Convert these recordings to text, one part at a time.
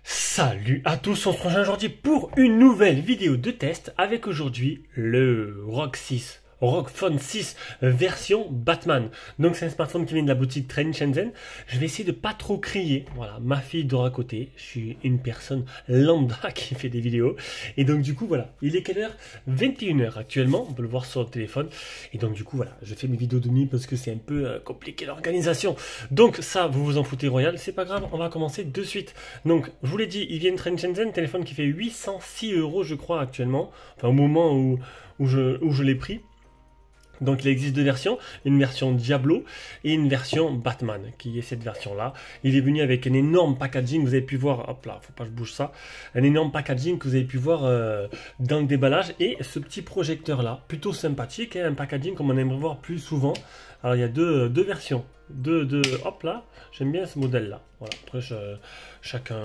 Salut à tous, on se rejoint aujourd'hui pour une nouvelle vidéo de test avec aujourd'hui le ROG Phone 6 version Batman. Donc c'est un smartphone qui vient de la boutique Trend Shenzhen. Je vais essayer de pas trop crier. Voilà, ma fille dort à côté. Je suis une personne lambda qui fait des vidéos. Et donc du coup voilà, il est quelle heure? 21h actuellement, on peut le voir sur le téléphone. Et donc du coup voilà, je fais mes vidéos de nuit parce que c'est un peu compliqué l'organisation. Donc ça, vous vous en foutez royal, c'est pas grave, on va commencer de suite. Donc je vous l'ai dit, il vient de Trend Shenzhen, téléphone qui fait 806 € je crois actuellement. Enfin au moment où je l'ai pris. Donc il existe deux versions, une version Diablo et une version Batman, qui est cette version-là. Il est venu avec un énorme packaging, vous avez pu voir, hop là, faut pas que je bouge ça, un énorme packaging que vous avez pu voir dans le déballage, et ce petit projecteur-là, plutôt sympathique, hein, un packaging comme on aimerait voir plus souvent. Alors il y a deux versions, hop là, j'aime bien ce modèle-là. Voilà, après chacun,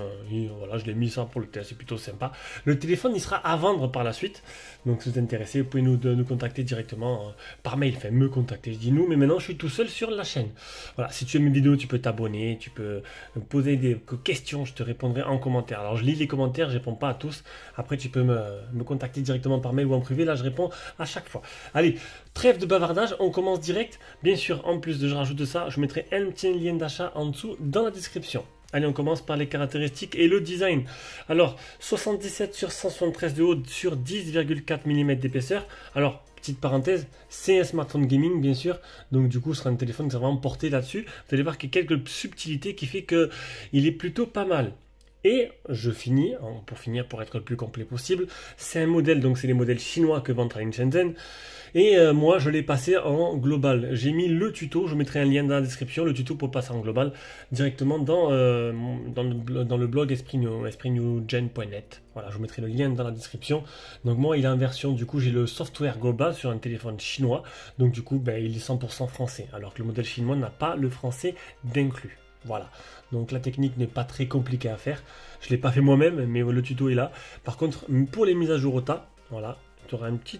voilà, je l'ai mis ça pour le test, c'est plutôt sympa. Le téléphone, il sera à vendre par la suite, donc si vous êtes intéressé, vous pouvez nous contacter directement par mail, enfin me contacter, je dis nous, mais maintenant je suis tout seul sur la chaîne. Voilà, si tu aimes mes vidéos, tu peux t'abonner, tu peux me poser des questions, je te répondrai en commentaire. Alors je lis les commentaires, je réponds pas à tous, après tu peux me contacter directement par mail ou en privé, là je réponds à chaque fois. Allez, trêve de bavardage, on commence direct. Bien sûr, en plus de je rajoute de ça, je mettrai un petit lien d'achat en dessous dans la description. Allez, on commence par les caractéristiques et le design. Alors, 77 sur 173 de haut sur 10,4 mm d'épaisseur. Alors, petite parenthèse, c'est un smartphone gaming, bien sûr. Donc, du coup, ce sera un téléphone qui sera vraiment porté là-dessus. Vous allez voir qu'il y a quelques subtilités qui fait qu'il est plutôt pas mal. Et je finis, pour être le plus complet possible, c'est un modèle, donc c'est les modèles chinois que vend Trend Shenzhen. Et moi, je l'ai passé en global. J'ai mis le tuto, je mettrai un lien dans la description, le tuto pour passer en global, directement dans le blog espritnewgen.net. Voilà, je vous mettrai le lien dans la description. Donc moi, il est en version, du coup, j'ai le software global sur un téléphone chinois. Donc du coup, ben, il est 100% français, alors que le modèle chinois n'a pas le français d'inclus. Voilà, donc la technique n'est pas très compliquée à faire. Je ne l'ai pas fait moi-même, mais le tuto est là. Par contre, pour les mises à jour OTA, voilà, tu auras un petit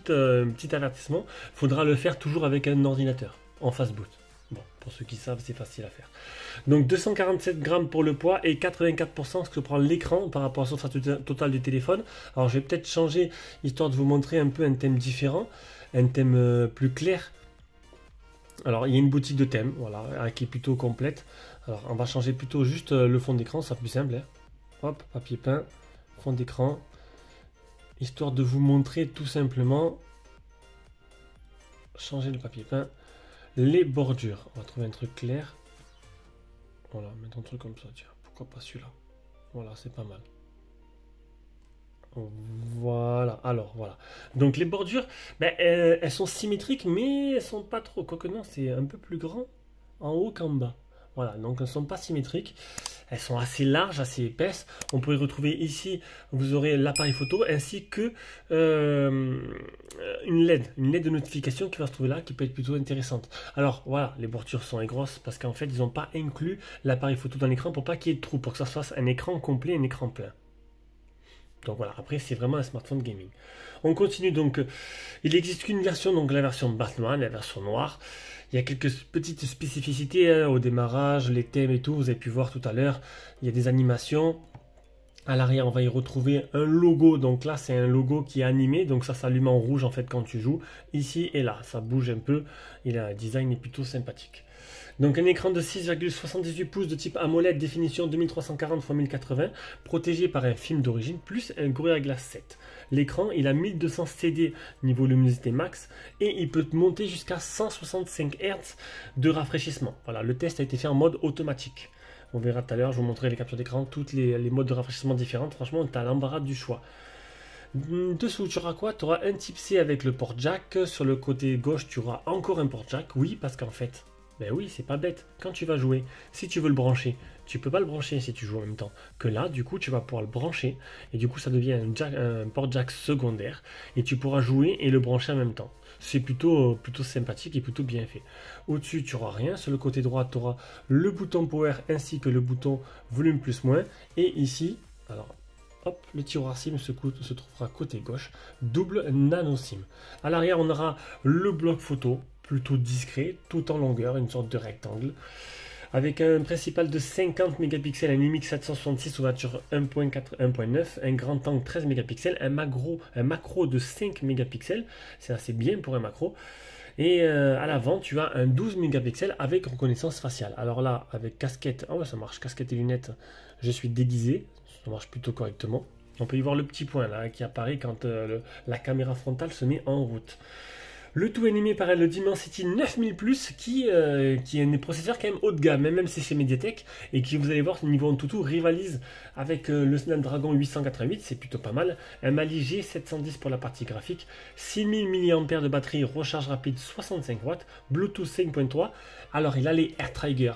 avertissement. Il faudra le faire toujours avec un ordinateur en face boot. Bon, pour ceux qui savent, c'est facile à faire. Donc 247 grammes pour le poids et 84% ce que prend l'écran par rapport à la surface totale du téléphone. Alors je vais peut-être changer, histoire de vous montrer un peu un thème différent, un thème plus clair. Alors il y a une boutique de thèmes, voilà, qui est plutôt complète. Alors on va changer plutôt juste le fond d'écran, c'est plus simple. Hein. Hop, papier peint, fond d'écran, histoire de vous montrer tout simplement, changer le papier peint, les bordures. On va trouver un truc clair. Voilà, mettre un truc comme ça, tiens, pourquoi pas celui-là. Voilà, c'est pas mal. Voilà, alors voilà. Donc les bordures, ben, elles sont symétriques, mais elles sont pas trop. Quoique non, c'est un peu plus grand en haut qu'en bas. Voilà, donc elles ne sont pas symétriques. Elles sont assez larges, assez épaisses. On peut y retrouver ici, vous aurez l'appareil photo ainsi que une LED de notification qui va se trouver là, qui peut être plutôt intéressante. Alors voilà, les bordures sont grosses parce qu'en fait, ils n'ont pas inclus l'appareil photo dans l'écran pour pas qu'il y ait de trous, pour que ça fasse un écran complet, un écran plein. Donc voilà, après c'est vraiment un smartphone gaming. On continue donc, il n'existe qu'une version, donc la version Batman, la version noire. Il y a quelques petites spécificités hein, au démarrage, les thèmes et tout, vous avez pu voir tout à l'heure. Il y a des animations. À l'arrière, on va y retrouver un logo. Donc là, c'est un logo qui est animé. Donc ça s'allume en rouge en fait quand tu joues. Ici et là, ça bouge un peu. Et le design est plutôt sympathique. Donc un écran de 6,78 pouces de type AMOLED, définition 2340 x 1080, protégé par un film d'origine, plus un Gorilla Glass 7. L'écran, il a 1200 CD niveau luminosité max, et il peut monter jusqu'à 165 Hz de rafraîchissement. Voilà, le test a été fait en mode automatique. On verra tout à l'heure, je vous montrerai les captures d'écran, toutes les modes de rafraîchissement différents. Franchement, tu as l'embarras du choix. Dessous, tu auras quoi? Tu auras un type C avec le port jack. Sur le côté gauche, tu auras encore un port jack. Oui, parce qu'en fait, ben oui, c'est pas bête. Quand tu vas jouer, si tu veux le brancher, tu peux pas le brancher si tu joues en même temps. Que là, du coup, tu vas pouvoir le brancher. Et du coup, ça devient un port jack secondaire. Et tu pourras jouer et le brancher en même temps. C'est plutôt sympathique et plutôt bien fait. Au-dessus, tu n'auras rien. Sur le côté droit, tu auras le bouton power ainsi que le bouton volume plus moins. Et ici, alors, hop, le tiroir SIM se trouvera côté gauche, double nano SIM. À l'arrière, on aura le bloc photo, plutôt discret, tout en longueur, une sorte de rectangle, avec un principal de 50 mégapixels, un IMX 766 ouverture 1.4, 1.9, un grand angle 13 mégapixels, un macro de 5 mégapixels, c'est assez bien pour un macro. Et à l'avant, tu as un 12 mégapixels avec reconnaissance faciale. Alors là, avec casquette, ah ouais, ça marche, casquette et lunettes, je suis déguisé, ça marche plutôt correctement. On peut y voir le petit point là qui apparaît quand la caméra frontale se met en route. Le tout animé par le Dimensity 9000 Plus qui est un processeur quand même haut de gamme, même si c'est Mediatek, et qui, vous allez voir, niveau Antutu rivalise avec le Snapdragon 888, c'est plutôt pas mal. Un Mali G710 pour la partie graphique, 6000 mAh de batterie, recharge rapide 65 watts, Bluetooth 5.3. Alors il a les AirTrigger.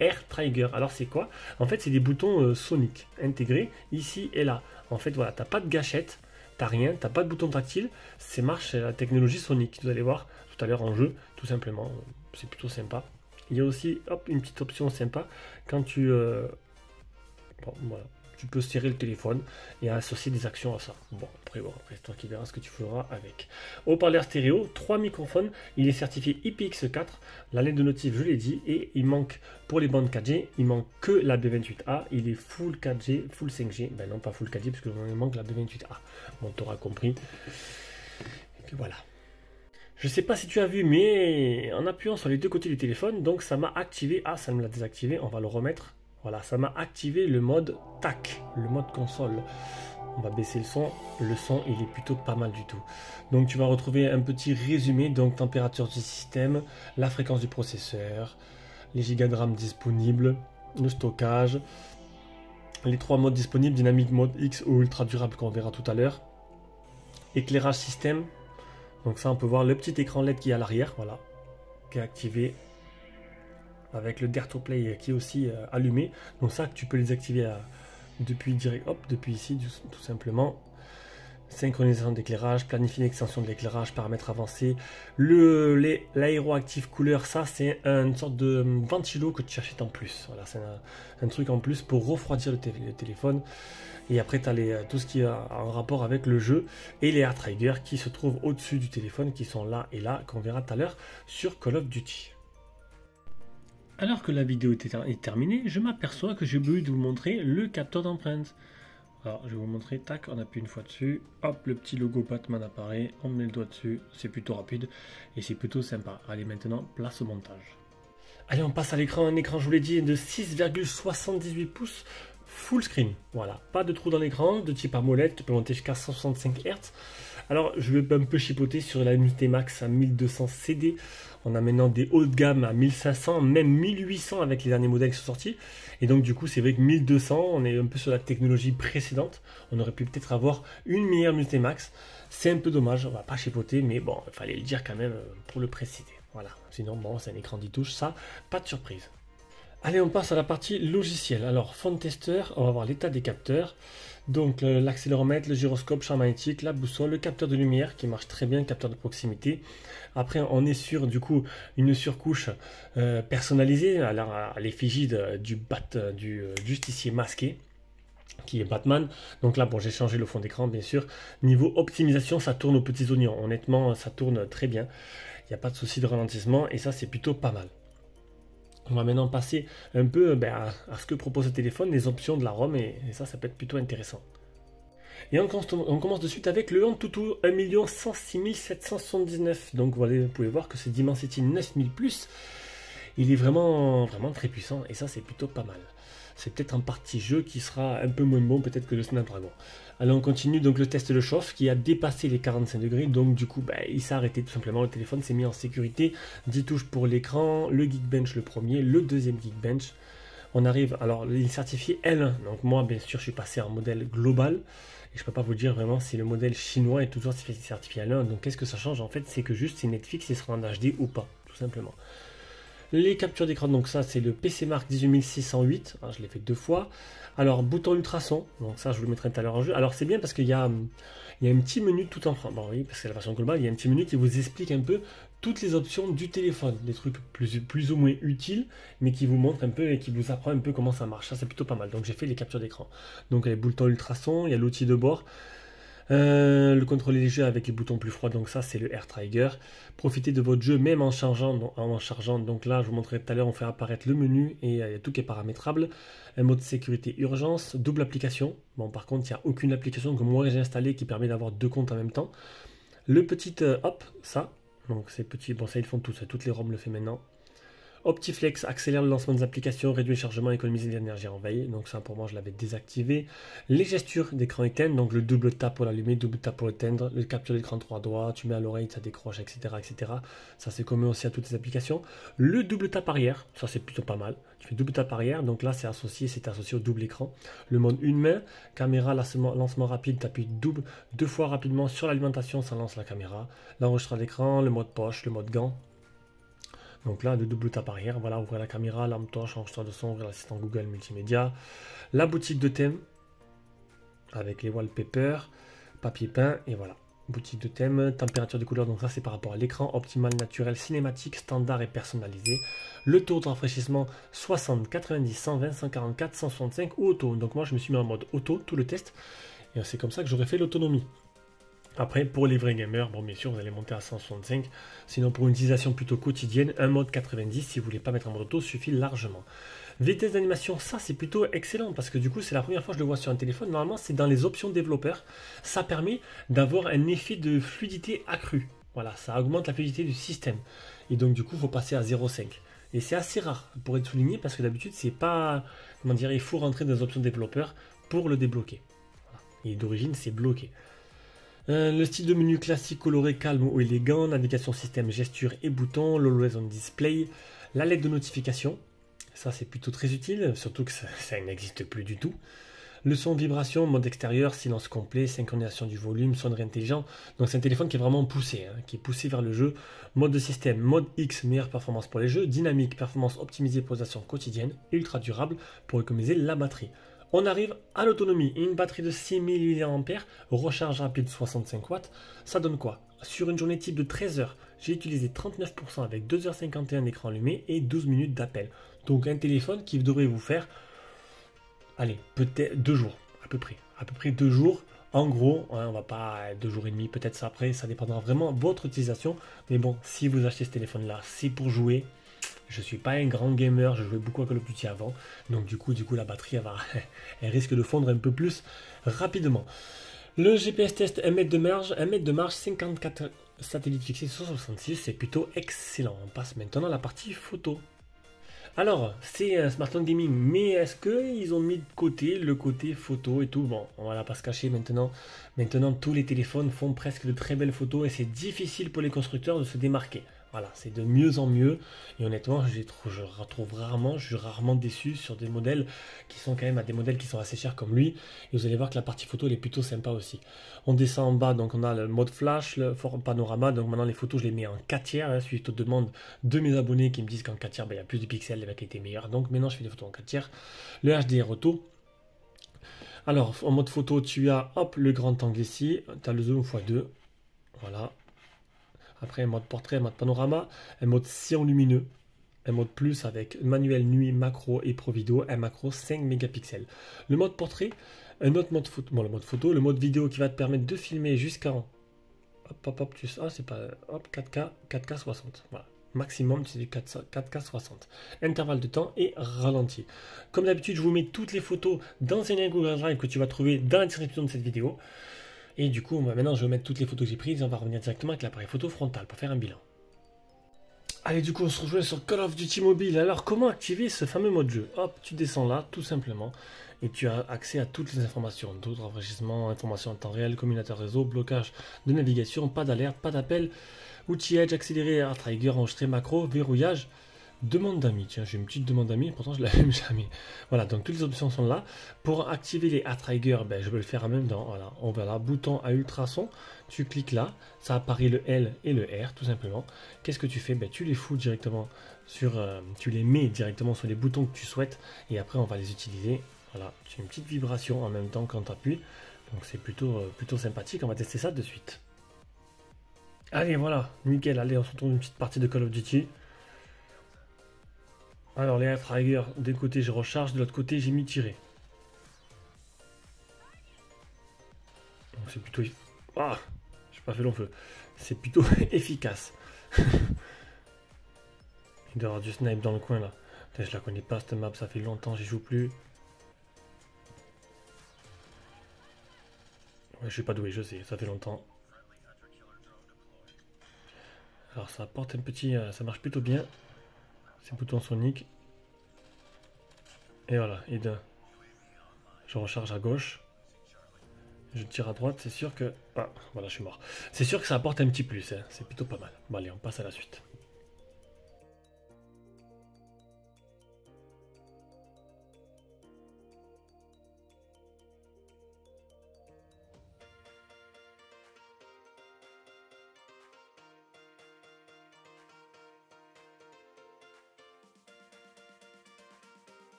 AirTrigger, alors c'est quoi? En fait, c'est des boutons soniques intégrés ici et là. En fait, voilà, t'as pas de gâchette. T'as rien, t'as pas de bouton tactile, c'est la technologie Sonic, vous allez voir tout à l'heure en jeu, tout simplement, c'est plutôt sympa. Il y a aussi une petite option sympa, quand tu, voilà, tu peux serrer le téléphone et associer des actions à ça. Bon, après c'est toi qui verras ce que tu feras avec. Haut-parleur stéréo, 3 microphones, il est certifié IPX4, la LED de notif, je l'ai dit, et il manque, pour les bandes 4G, il manque que la B28A, il est full 4G, full 5G, ben non pas full 4G, parce qu'il manque la B28A. Bon, tu auras compris. Et puis voilà. Je sais pas si tu as vu, mais en appuyant sur les deux côtés du téléphone, donc ça m'a activé, ça me l'a désactivé, on va le remettre. Voilà, ça m'a activé le mode TAC, le mode console. On va baisser le son il est plutôt pas mal du tout. Donc tu vas retrouver un petit résumé, donc température du système, la fréquence du processeur, les gigas de RAM disponibles, le stockage, les 3 modes disponibles, dynamique mode X ou ultra durable qu'on verra tout à l'heure, éclairage système, donc ça on peut voir le petit écran LED qui est à l'arrière, voilà, qui est activé, avec le Dare to Play qui est aussi allumé, donc ça tu peux les activer depuis direct, hop, depuis ici tout simplement. Synchronisation d'éclairage, planifier l'extension de l'éclairage, paramètres avancés, l'aéroactive couleur, ça c'est une sorte de ventilo que tu achètes en plus, voilà, c'est un truc en plus pour refroidir le téléphone. Et après tu as tout ce qui est en rapport avec le jeu et les AirTrigger qui se trouvent au-dessus du téléphone, qui sont là et là, qu'on verra tout à l'heure sur Call of Duty. Alors que la vidéo est terminée, je m'aperçois que j'ai oublié de vous montrer le capteur d'empreinte. Alors je vais vous montrer, tac, on appuie une fois dessus, hop, le petit logo Batman apparaît, on met le doigt dessus, c'est plutôt rapide et c'est plutôt sympa. Allez, maintenant, place au montage. Allez, on passe à l'écran, un écran, je vous l'ai dit, de 6,78 pouces, full screen. Voilà, pas de trou dans l'écran, de type AMOLED, tu peux monter jusqu'à 165 Hz. Alors, je vais un peu chipoter sur la unité max à 1200 CD. On a maintenant des hauts de gamme à 1500, même 1800 avec les derniers modèles qui sont sortis. Et donc, du coup, c'est vrai que 1200, on est un peu sur la technologie précédente. On aurait pu peut-être avoir une meilleure unité max. C'est un peu dommage, on va pas chipoter, mais bon, il fallait le dire quand même pour le préciser. Voilà, sinon, bon, c'est un écran 10 touches, ça, pas de surprise. Allez, on passe à la partie logicielle. Alors, Phone Tester, on va voir l'état des capteurs. Donc, l'accéléromètre, le gyroscope, champ magnétique, la boussole, le capteur de lumière qui marche très bien, le capteur de proximité. Après, on est sur, du coup, une surcouche personnalisée à l'effigie du justicier masqué, qui est Batman. Donc là, bon, j'ai changé le fond d'écran, bien sûr. Niveau optimisation, ça tourne aux petits oignons. Honnêtement, ça tourne très bien. Il n'y a pas de souci de ralentissement et ça, c'est plutôt pas mal. On va maintenant passer un peu à ce que propose le téléphone, les options de la ROM, et ça peut être plutôt intéressant. Et on commence de suite avec le Antutu 1 106 779. Donc voilà, vous pouvez voir que ce Dimensity 9000 Plus, il est vraiment très puissant, et ça c'est plutôt pas mal. C'est peut-être un partie jeu qui sera un peu moins bon peut-être que le Snapdragon. Allez, on continue, donc le test de chauffe qui a dépassé les 45 degrés, donc du coup il s'est arrêté tout simplement, le téléphone s'est mis en sécurité, 10 touches pour l'écran, le Geekbench le premier, le deuxième Geekbench. On arrive, alors il est certifié L1, donc moi bien sûr je suis passé en modèle global, et je peux pas vous dire vraiment si le modèle chinois est toujours certifié L1, donc qu'est-ce que ça change en fait, c'est que juste si Netflix il sera en HD ou pas, tout simplement. Les captures d'écran, donc ça c'est le PCMark 18608, je l'ai fait 2 fois. Alors bouton ultrason, donc ça je vous le mettrai tout à l'heure en jeu. Alors c'est bien parce qu'il y a un petit menu tout en français, bon oui parce que c'est la version globale, il y a un petit menu qui vous explique un peu toutes les options du téléphone, des trucs plus ou moins utiles, mais qui vous montrent un peu et qui vous apprend un peu comment ça marche. Ça, c'est plutôt pas mal. Donc j'ai fait les captures d'écran. Donc il y a les boutons ultrasons, il y a l'outil de bord. Le contrôler les jeux avec les boutons plus froids, donc ça c'est le Air Trigger. Profitez de votre jeu même en chargeant. Donc là je vous montrerai tout à l'heure, on fait apparaître le menu et il y a tout qui est paramétrable. Un mode sécurité urgence, double application. Bon par contre il n'y a aucune application que moi j'ai installée qui permet d'avoir deux comptes en même temps. Le petit hop, ça, donc c'est petit, bon ça ils font tous, toutes les ROM le fait maintenant. Optiflex accélère le lancement des applications, réduit le chargement, économise l'énergie en veille. Donc ça pour moi je l'avais désactivé. Les gestures d'écran éteindre, donc le double tap pour l'allumer, double tap pour l'éteindre, le capture d'écran 3 doigts, tu mets à l'oreille, ça décroche, etc. etc. Ça c'est commun aussi à toutes les applications. Le double tap arrière, ça c'est plutôt pas mal. Tu fais double tap arrière, donc là c'est associé au double écran. Le mode une main, caméra, lancement rapide, tu appuies deux fois rapidement sur l'alimentation, ça lance la caméra. L'enregistrement d'écran, le mode poche, le mode gant. Donc là, le double tap arrière, voilà, ouvrir la caméra, lampe torche, enregistreur de son, ouvrir l'assistant Google multimédia. La boutique de thème, avec les wallpapers, papier peint, et voilà. Boutique de thème, température de couleur, donc ça c'est par rapport à l'écran, optimal, naturel, cinématique, standard et personnalisé. Le taux de rafraîchissement, 60, 90, 120, 144, 165 ou auto. Donc moi je me suis mis en mode auto, tout le test, et c'est comme ça que j'aurais fait l'autonomie. Après, pour les vrais gamers, bon, bien sûr, vous allez monter à 165. Sinon, pour une utilisation plutôt quotidienne, un mode 90, si vous ne voulez pas mettre en mode auto, suffit largement. Vitesse d'animation, ça, c'est plutôt excellent parce que du coup, c'est la première fois que je le vois sur un téléphone. Normalement, c'est dans les options développeurs. Ça permet d'avoir un effet de fluidité accru. Voilà, ça augmente la fluidité du système. Et donc, du coup, il faut passer à 0,5. Et c'est assez rare pour être souligné parce que d'habitude, c'est pas. Comment dire, il faut rentrer dans les options développeurs pour le débloquer. Voilà. Et d'origine, c'est bloqué. Le style de menu classique, coloré, calme ou élégant, navigation système, gesture et boutons, l'Always on Display, la lettre de notification, ça c'est plutôt très utile, surtout que ça n'existe plus du tout. Le son, vibration, mode extérieur, silence complet, synchronisation du volume, sonnerie intelligent. Donc c'est un téléphone qui est vraiment poussé, qui est poussé vers le jeu. Mode de système, mode X, meilleure performance pour les jeux, dynamique, performance optimisée pour les actions quotidiennes, ultra durable pour économiser la batterie. On arrive à l'autonomie, une batterie de 6000 mAh, recharge rapide 65 watts, ça donne quoi? Sur une journée type de 13 heures, j'ai utilisé 39% avec 2h51 d'écran allumé et 12 minutes d'appel. Donc un téléphone qui devrait vous faire, allez, peut-être 2 jours, à peu près 2 jours. En gros, on va pas 2 jours et demi, peut-être ça après, ça dépendra vraiment de votre utilisation. Mais bon, si vous achetez ce téléphone-là, c'est pour jouer. Je suis pas un grand gamer, je jouais beaucoup à Call of Duty avant, donc du coup la batterie elle risque de fondre un peu plus rapidement. Le GPS test 1 mètre de marge, 54 satellites fixés sur 66, c'est plutôt excellent. On passe maintenant à la partie photo. Alors, c'est un smartphone gaming, mais est-ce qu'ils ont mis de côté le côté photo et tout? Bon, on va pas se cacher maintenant. Maintenant, tous les téléphones font presque de très belles photos et c'est difficile pour les constructeurs de se démarquer. Voilà, c'est de mieux en mieux. Et honnêtement, je suis rarement déçu sur des modèles qui sont quand même à des modèles qui sont assez chers comme lui. Et vous allez voir que la partie photo, elle est plutôt sympa aussi. On descend en bas, donc on a le mode flash, le panorama. Donc maintenant, les photos, je les mets en 4 tiers. Suite aux demandes de mes abonnés qui me disent qu'en 4 tiers, il y a plus de pixels, la qualité est meilleure. Donc maintenant, je fais des photos en 4 tiers. Le HDR auto. Alors, en mode photo, tu as le grand angle ici. Tu as le zoom x2. Voilà. Après, un mode portrait, un mode panorama, un mode sillon lumineux, un mode plus avec manuel nuit, macro et pro vidéo, un macro 5 mégapixels. Le mode portrait, un autre mode photo, bon, le mode photo, le mode vidéo qui va te permettre de filmer jusqu'à 4K 60. Voilà. Maximum, c'est du 4K 60. Intervalle de temps et ralenti. Comme d'habitude, je vous mets toutes les photos dans un lien Google Drive que tu vas trouver dans la description de cette vidéo. Et du coup, maintenant, je vais mettre toutes les photos que j'ai prises et on va revenir directement avec l'appareil photo frontal pour faire un bilan. Allez, du coup, on se rejoint sur Call of Duty Mobile. Alors, comment activer ce fameux mode jeu? Hop, tu descends là, tout simplement, et tu as accès à toutes les informations. D'autres rafraîchissements, informations en temps réel, combinateur réseau, blocage de navigation, pas d'alerte, pas d'appel, outillage accéléré, Air Trigger, enregistré, macro, verrouillage. Demande d'amis, tiens j'ai une petite demande d'amis, pourtant je ne l'avais jamais. Voilà, donc toutes les options sont là. Pour activer les Air Trigger, je vais le faire en même temps. Voilà, on va là, bouton à ultrason, tu cliques là, ça apparaît le L et le R tout simplement. Qu'est-ce que tu fais? Tu les fous directement sur, tu les mets directement sur les boutons que tu souhaites et après on va les utiliser. Voilà, tu as une petite vibration en même temps quand tu appuies, donc c'est plutôt sympathique. On va tester ça de suite. Allez, voilà, nickel. Allez, on se retrouve une petite partie de Call of Duty. Alors, les Trigger, d'un côté, je recharge, de l'autre côté, j'ai mis tirer. C'est plutôt... Ah, j'ai pas fait long feu. C'est plutôt efficace. Il doit y avoir du snipe dans le coin, là. Putain, je la connais pas, cette map, ça fait longtemps, j'y joue plus. Ouais, je suis pas doué, je sais, ça fait longtemps. Alors ça apporte un petit... ça marche plutôt bien. Ces boutons soniques. Et voilà, et d'un. Je recharge à gauche. Je tire à droite, c'est sûr que... Ah, voilà, je suis mort. C'est sûr que ça apporte un petit plus, hein. C'est plutôt pas mal. Bon allez, on passe à la suite.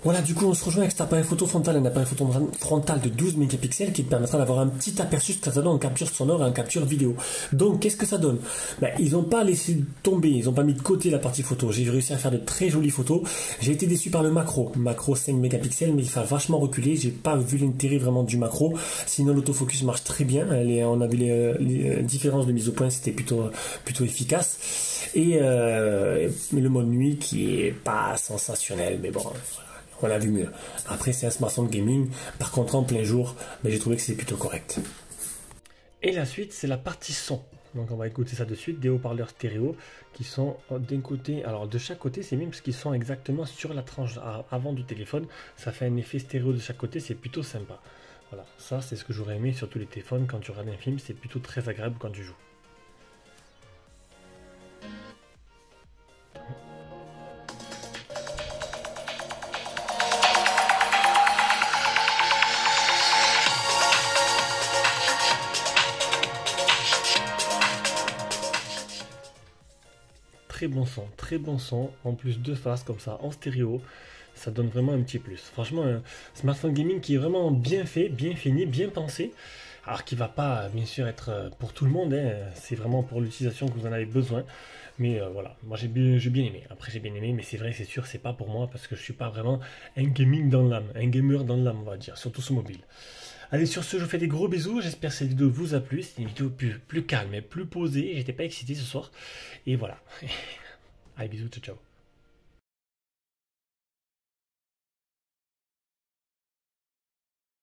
Voilà, du coup, on se rejoint avec cet appareil photo frontal, un appareil photo frontal de 12 mégapixels qui te permettra d'avoir un petit aperçu de ce que ça donne en capture sonore et en capture vidéo. Donc, qu'est-ce que ça donne? Ils n'ont pas laissé tomber, ils n'ont pas mis de côté la partie photo. J'ai réussi à faire de très jolies photos. J'ai été déçu par le macro 5 mégapixels, mais il fait vachement reculer. J'ai pas vu l'intérêt vraiment du macro. Sinon, l'autofocus marche très bien. On a vu les différences de mise au point, c'était plutôt efficace. Et le mode nuit qui est pas sensationnel, mais bon... On a vu mieux. Après, c'est un smartphone gaming. Par contre, en plein jour, j'ai trouvé que c'était plutôt correct. Et la suite, c'est la partie son. Donc, on va écouter ça de suite. Des haut-parleurs stéréo qui sont d'un côté. Alors, de chaque côté, c'est même parce qu'ils sont exactement sur la tranche avant du téléphone. Ça fait un effet stéréo de chaque côté. C'est plutôt sympa. Voilà. Ça, c'est ce que j'aurais aimé sur tous les téléphones. Quand tu regardes un film, c'est plutôt très agréable quand tu joues. Très bon son, en plus deux faces comme ça, en stéréo, ça donne vraiment un petit plus. Franchement, un smartphone gaming qui est vraiment bien fait, bien fini, bien pensé. Alors qui va pas bien sûr être pour tout le monde, hein. C'est vraiment pour l'utilisation que vous en avez besoin. Mais voilà, moi j'ai bien aimé. Après j'ai bien aimé, mais c'est vrai, c'est sûr, c'est pas pour moi parce que je suis pas vraiment un gaming dans l'âme, un gamer dans l'âme, on va dire, surtout sur mobile. Allez, sur ce, je vous fais des gros bisous. J'espère que cette vidéo vous a plu. C'était une vidéo plus calme et plus posée. J'étais pas excité ce soir. Et voilà. Allez, bisous, ciao, ciao.